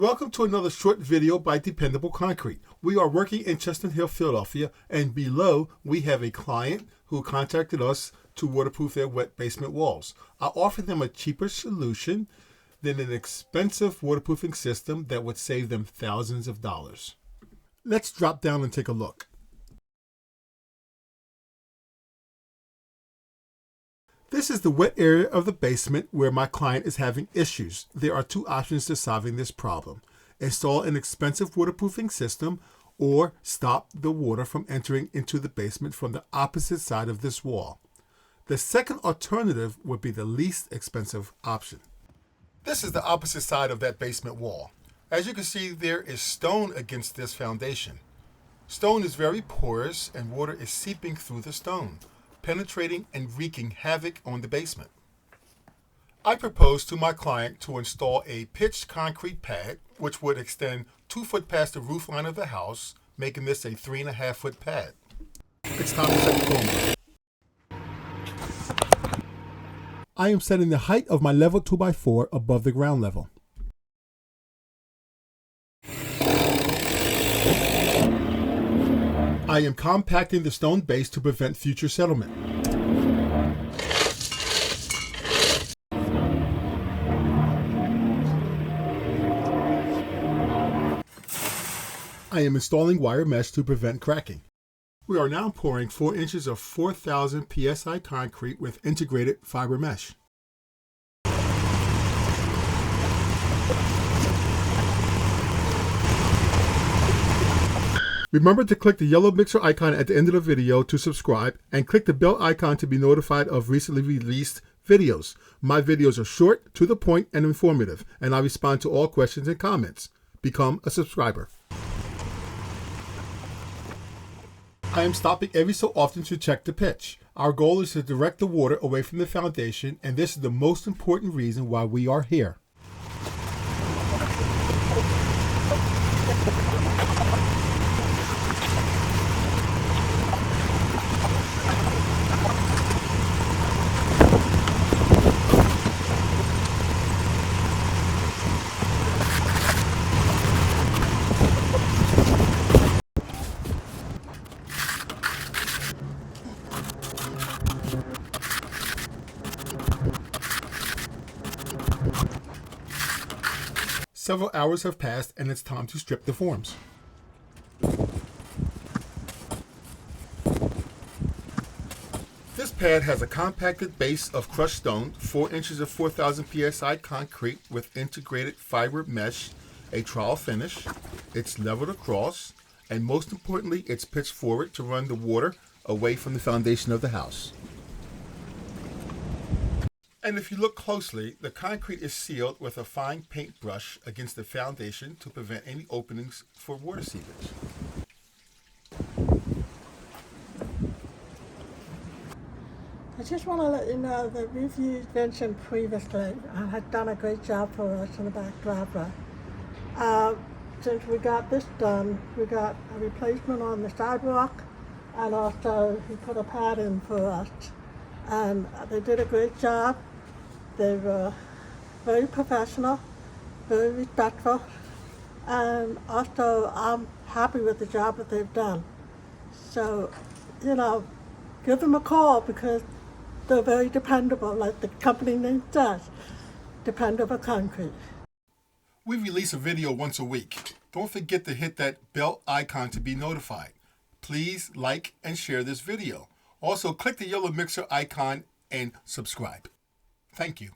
Welcome to another short video by Dependable Concrete. We are working in Chestnut Hill, Philadelphia, and below we have a client who contacted us to waterproof their wet basement walls. I offered them a cheaper solution than an expensive waterproofing system that would save them thousands of dollars. Let's drop down and take a look. This is the wet area of the basement where my client is having issues. There are two options to solving this problem. Install an expensive waterproofing system or stop the water from entering into the basement from the opposite side of this wall. The second alternative would be the least expensive option. This is the opposite side of that basement wall. As you can see, there is stone against this foundation. Stone is very porous and water is seeping through the stone, penetrating and wreaking havoc on the basement. I proposed to my client to install a pitched concrete pad, which would extend 2 foot past the roof line of the house, making this a 3.5 foot pad. It's time to set the formula. I am setting the height of my level 2x4 above the ground level. I am compacting the stone base to prevent future settlement. I am installing wire mesh to prevent cracking. We are now pouring 4 inches of 4,000 psi concrete with integrated fiber mesh. Remember to click the yellow mixer icon at the end of the video to subscribe and click the bell icon to be notified of recently released videos. My videos are short, to the point, and informative, and I respond to all questions and comments. Become a subscriber. I am stopping every so often to check the pitch. Our goal is to direct the water away from the foundation, and this is the most important reason why we are here. Several hours have passed and it's time to strip the forms. This pad has a compacted base of crushed stone, 4 inches of 4,000 psi concrete with integrated fiber mesh, a trowel finish. It's leveled across, and most importantly, it's pitched forward to run the water away from the foundation of the house. And if you look closely, the concrete is sealed with a fine paintbrush against the foundation to prevent any openings for water seepage. I just want to let you know that we've mentioned previously and had done a great job for us in the back driveway. Since we got this done, we got a replacement on the sidewalk, and also he put a pad in for us. And they did a great job. They were very professional, very respectful, and also I'm happy with the job that they've done. So, give them a call because they're very dependable, like the company name says, Dependable Concrete. We release a video once a week. Don't forget to hit that bell icon to be notified. Please like and share this video. Also, click the yellow mixer icon and subscribe. Thank you.